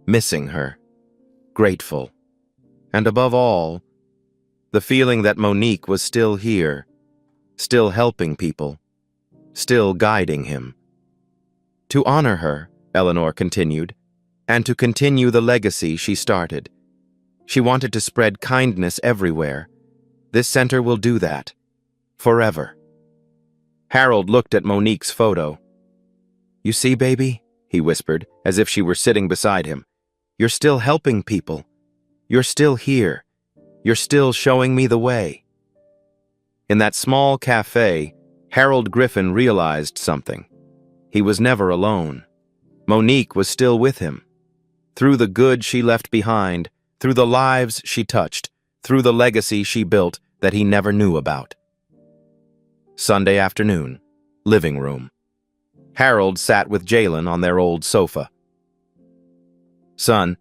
missing her, grateful, and above all, the feeling that Monique was still here, still helping people, still guiding him. To honor her, Eleanor continued, and to continue the legacy she started. She wanted to spread kindness everywhere. This center will do that. Forever. Harold looked at Monique's photo. You see, baby, he whispered, as if she were sitting beside him. You're still helping people. You're still here. You're still showing me the way. In that small cafe, Harold Griffin realized something. He was never alone. Monique was still with him. Through the good she left behind, through the lives she touched, through the legacy she built that he never knew about. Sunday afternoon, living room. Harold sat with Jalen on their old sofa. Son,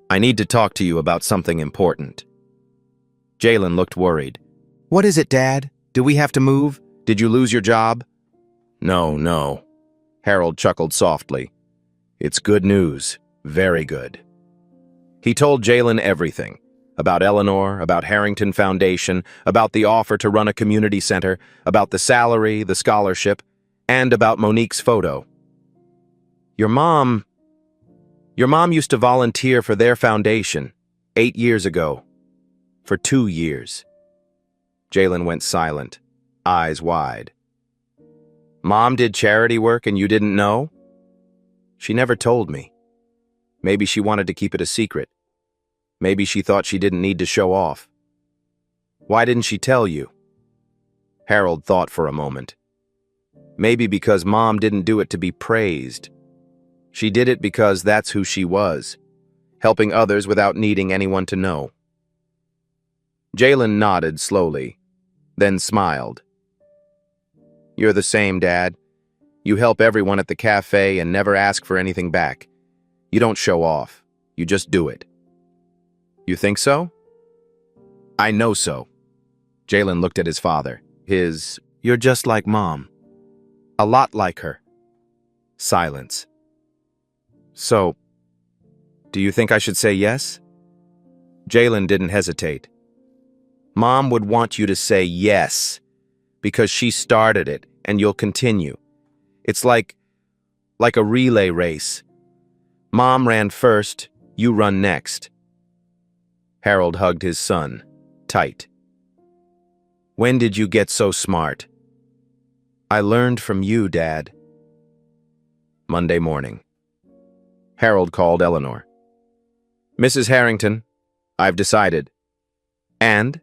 I need to talk to you about something important. Jalen looked worried. What is it, Dad? Do we have to move? Did you lose your job? No. Harold chuckled softly. It's good news. Very good. He told Jalen everything. About Eleanor, about Harrington Foundation, about the offer to run a community center, about the salary, the scholarship, and about Monique's photo. Your mom used to volunteer for their foundation 8 years ago. For 2 years. Jalen went silent, eyes wide. Mom did charity work and you didn't know? She never told me. Maybe she wanted to keep it a secret. Maybe she thought she didn't need to show off. Why didn't she tell you? Harold thought for a moment. Maybe because Mom didn't do it to be praised. She did it because that's who she was, helping others without needing anyone to know. Jalen nodded slowly, then smiled. You're the same, Dad. You help everyone at the cafe and never ask for anything back. You don't show off. You just do it. You think so? I know so. Jalen looked at his father. You're just like Mom. A lot like her. Silence. So, do you think I should say yes? Jalen didn't hesitate. Mom would want you to say yes, because she started it, and you'll continue. It's like a relay race. Mom ran first, you run next. Harold hugged his son, tight. When did you get so smart? I learned from you, Dad. Monday morning. Harold called Eleanor. Mrs. Harrington, I've decided. And?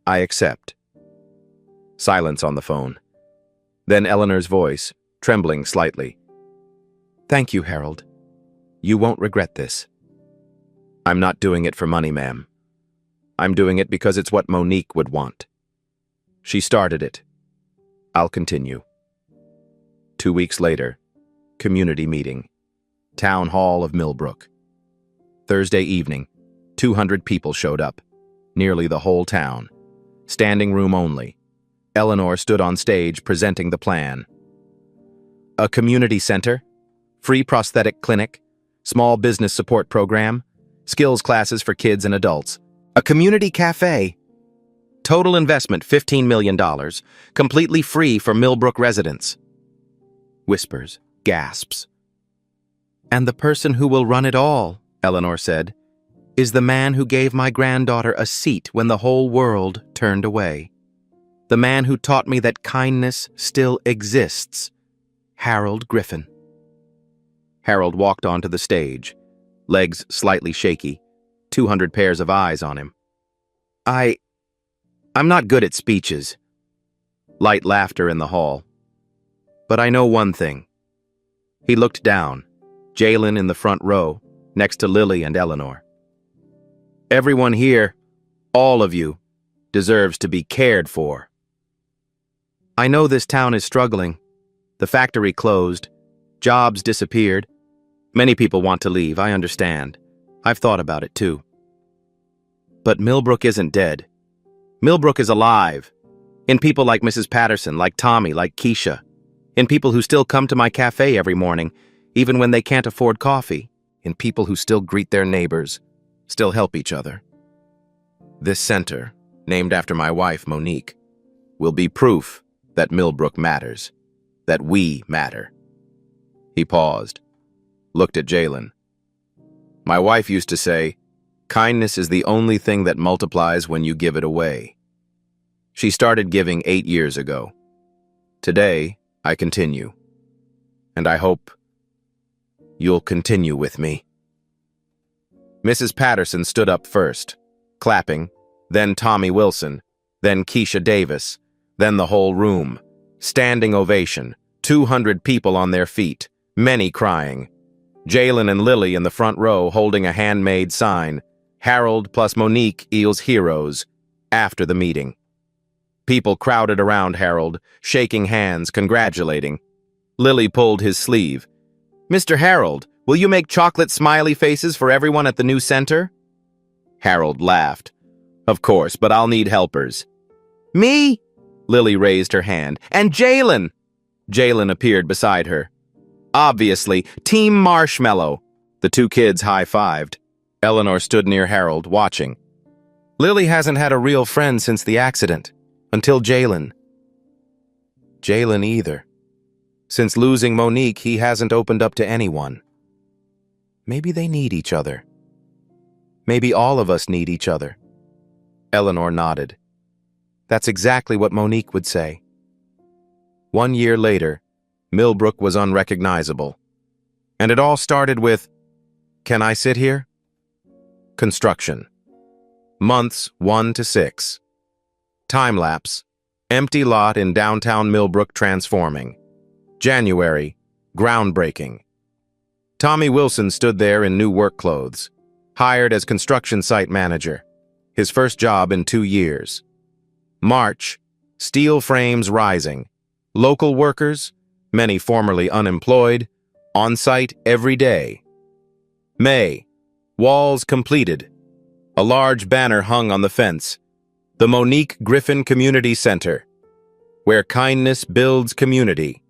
I accept. Silence on the phone. Then Eleanor's voice, trembling slightly. Thank you, Harold. You won't regret this. I'm not doing it for money, ma'am. I'm doing it because it's what Monique would want. She started it. I'll continue. 2 weeks later, community meeting. Town Hall of Millbrook. Thursday evening, 200 people showed up. Nearly the whole town. Standing room only. Eleanor stood on stage presenting the plan. A community center, free prosthetic clinic, small business support program, skills classes for kids and adults, a community cafe. Total investment $15 million, completely free for Millbrook residents. Whispers, gasps. And the person who will run it all, Eleanor said, is the man who gave my granddaughter a seat when the whole world turned away. The man who taught me that kindness still exists. Harold Griffin. Harold walked onto the stage, legs slightly shaky, 200 pairs of eyes on him. I'm not good at speeches. Light laughter in the hall. But I know one thing. He looked down, Jalen in the front row, next to Lily and Eleanor. Everyone here, all of you, deserves to be cared for. I know this town is struggling. The factory closed. Jobs disappeared. Many people want to leave, I understand. I've thought about it too. But Millbrook isn't dead. Millbrook is alive. In people like Mrs. Patterson, like Tommy, like Keisha. In people who still come to my cafe every morning, even when they can't afford coffee. In people who still greet their neighbors, still help each other. This center, named after my wife, Monique, will be proof that Millbrook matters, that we matter. He paused, looked at Jalen. My wife used to say, kindness is the only thing that multiplies when you give it away. She started giving 8 years ago. Today, I continue. And I hope you'll continue with me. Mrs. Patterson stood up first, clapping, then Tommy Wilson, then Keisha Davis, then the whole room. Standing ovation, 200 people on their feet, many crying. Jalen and Lily in the front row holding a handmade sign, Harold plus Monique equals heroes, after the meeting. People crowded around Harold, shaking hands, congratulating. Lily pulled his sleeve. Mr. Harold, will you make chocolate smiley faces for everyone at the new center? Harold laughed. Of course, but I'll need helpers. Me? Lily raised her hand. And Jalen! Jalen appeared beside her. Obviously, Team Marshmallow. The two kids high-fived. Eleanor stood near Harold, watching. Lily hasn't had a real friend since the accident. Until Jalen. Jalen either. Since losing Monique, he hasn't opened up to anyone. Maybe they need each other. Maybe all of us need each other. Eleanor nodded. That's exactly what Monique would say. 1 year later, Millbrook was unrecognizable. And it all started with, can I sit here? Construction. Months 1 to 6. Time-lapse. Empty lot in downtown Millbrook transforming. January. Groundbreaking. Tommy Wilson stood there in new work clothes, hired as construction site manager. His first job in 2 years. March. Steel frames rising. Local workers, many formerly unemployed, on site every day. May. Walls completed. A large banner hung on the fence. The Monique Griffin Community Center, where kindness builds community.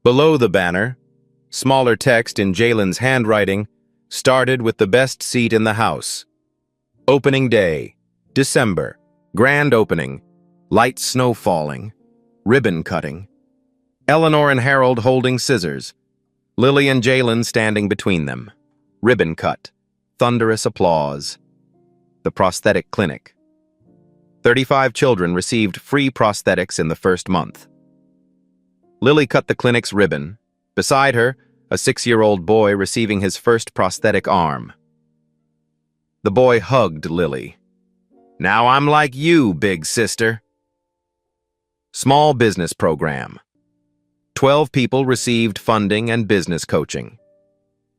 Below the banner, smaller text in Jalen's handwriting, started with the best seat in the house. Opening day, December, grand opening, light snow falling, ribbon cutting. Eleanor and Harold holding scissors, Lily and Jalen standing between them. Ribbon cut, thunderous applause. The prosthetic clinic. 35 children received free prosthetics in the first month. Lily cut the clinic's ribbon. Beside her, a 6-year-old boy receiving his first prosthetic arm. The boy hugged Lily. "Now I'm like you, big sister." Small business program. 12 people received funding and business coaching.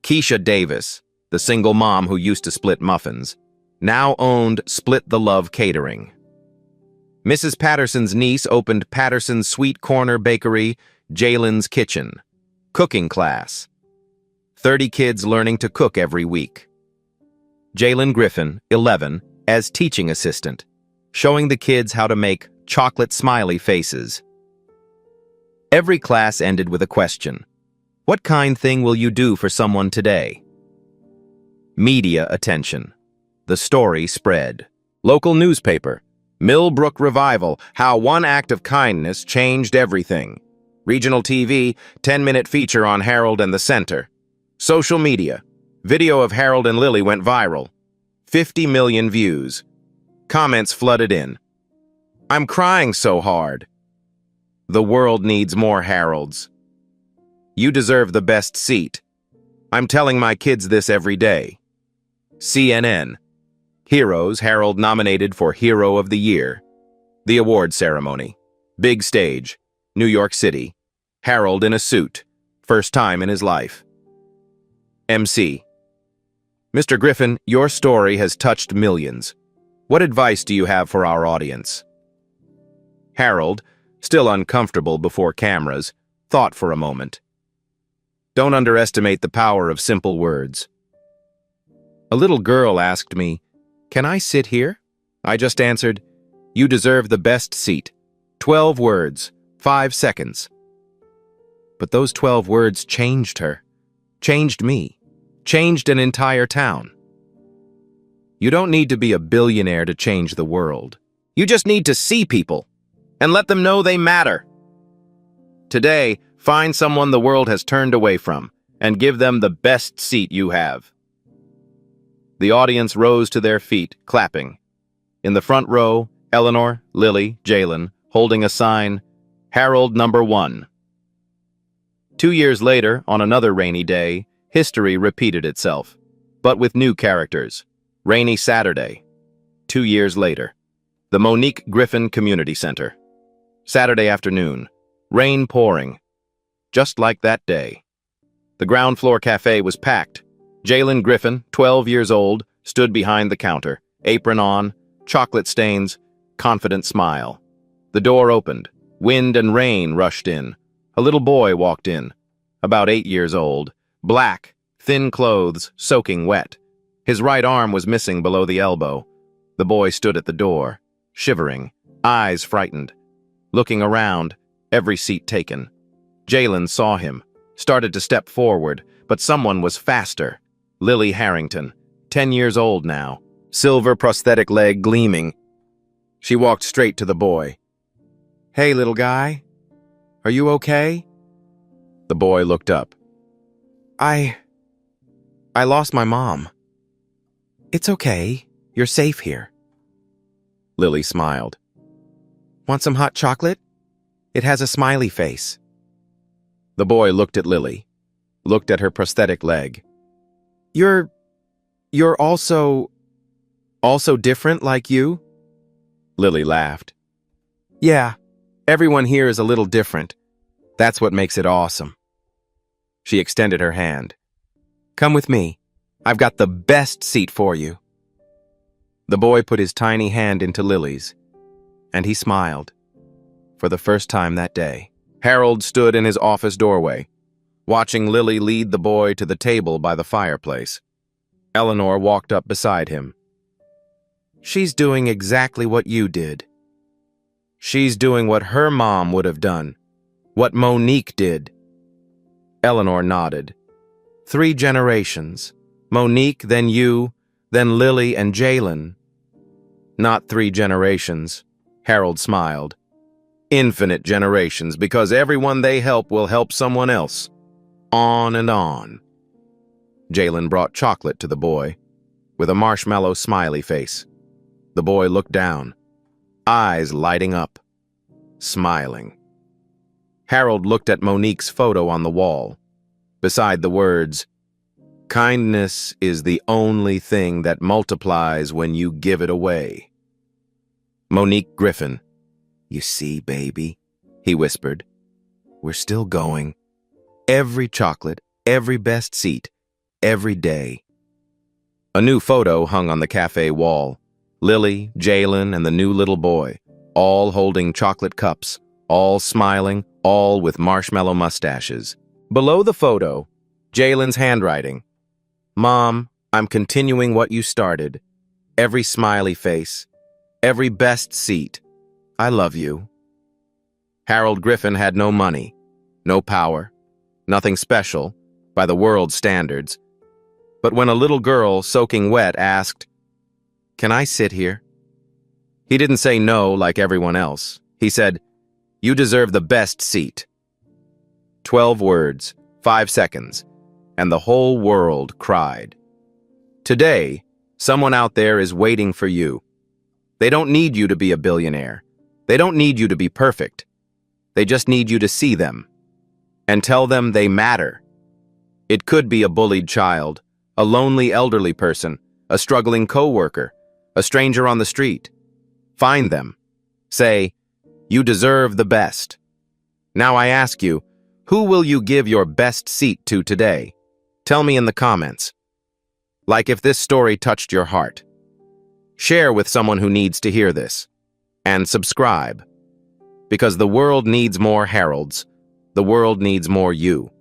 Keisha Davis, the single mom who used to split muffins, now owned Split the Love Catering. Mrs. Patterson's niece opened Patterson's Sweet Corner Bakery, Jalen's Kitchen. Cooking class. 30 kids learning to cook every week. Jalen Griffin, 11, as teaching assistant, showing the kids how to make chocolate smiley faces. Every class ended with a question. What kind thing will you do for someone today? Media attention. The story spread. Local newspaper. Millbrook Revival, how one act of kindness changed everything. Regional TV, 10-minute feature on Harold and the Center. Social media. Video of Harold and Lily went viral. 50 million views. Comments flooded in. "I'm crying so hard." "The world needs more Harolds." "You deserve the best seat." "I'm telling my kids this every day." CNN. Heroes, Harold nominated for Hero of the Year. The award ceremony. Big stage. New York City. Harold in a suit. First time in his life. MC. Mr. Griffin, your story has touched millions. What advice do you have for our audience? Harold, still uncomfortable before cameras, thought for a moment. Don't underestimate the power of simple words. A little girl asked me, "Can I sit here?" I just answered, "You deserve the best seat." 12 words, 5 seconds. But those 12 words changed her, changed me, changed an entire town. You don't need to be a billionaire to change the world. You just need to see people and let them know they matter. Today, find someone the world has turned away from and give them the best seat you have. The audience rose to their feet, clapping. In the front row, Eleanor, Lily, Jalen, holding a sign, Harold #1. 2 years later, on another rainy day, history repeated itself, but with new characters. Rainy Saturday. 2 years later. The Monique Griffin Community Center. Saturday afternoon. Rain pouring. Just like that day. The ground floor cafe was packed. Jalen Griffin, 12 years old, stood behind the counter, apron on, chocolate stains, confident smile. The door opened. Wind and rain rushed in. A little boy walked in, about 8 years old, black, thin clothes, soaking wet. His right arm was missing below the elbow. The boy stood at the door, shivering, eyes frightened. Looking around, every seat taken. Jalen saw him, started to step forward, but someone was faster. Lily Harrington, 10 years old now, silver prosthetic leg gleaming. She walked straight to the boy. "Hey, little guy. Are you okay?" The boy looked up. I lost my mom." "It's okay. You're safe here." Lily smiled. "Want some hot chocolate? It has a smiley face." The boy looked at Lily, looked at her prosthetic leg. You're also different like you?" Lily laughed. "Yeah, everyone here is a little different. That's what makes it awesome." She extended her hand. "Come with me. I've got the best seat for you." The boy put his tiny hand into Lily's, and he smiled. For the first time that day, Harold stood in his office doorway, watching Lily lead the boy to the table by the fireplace. Eleanor walked up beside him. "She's doing exactly what you did. She's doing what her mom would have done, what Monique did. Eleanor nodded. 3 generations. Monique, then you, then Lily and Jalen. Not 3 generations, Harold smiled. Infinite generations, because everyone they help will help someone else. On and on. Jalen brought chocolate to the boy, with a marshmallow smiley face. The boy looked down, eyes lighting up, smiling. Harold looked at Monique's photo on the wall, beside the words, "Kindness is the only thing that multiplies when you give it away." Monique Griffin. "You see, baby," he whispered. "We're still going. Every chocolate, every best seat, every day." A new photo hung on the cafe wall. Lily, Jalen, and the new little boy, all holding chocolate cups, all smiling, all with marshmallow mustaches. Below the photo, Jalen's handwriting. "Mom, I'm continuing what you started. Every smiley face, every best seat. I love you." Harold Griffin had no money, no power, nothing special, by the world's standards. But when a little girl, soaking wet, asked, "Can I sit here?" he didn't say no like everyone else. He said, "You deserve the best seat." 12 words, 5 seconds, and the whole world cried. Today, someone out there is waiting for you. They don't need you to be a billionaire. They don't need you to be perfect. They just need you to see them and tell them they matter. It could be a bullied child, a lonely elderly person, a struggling coworker, a stranger on the street. Find them. Say, "You deserve the best." Now I ask you, who will you give your best seat to today? Tell me in the comments. Like if this story touched your heart. Share with someone who needs to hear this. And subscribe. Because the world needs more Harolds. The world needs more you.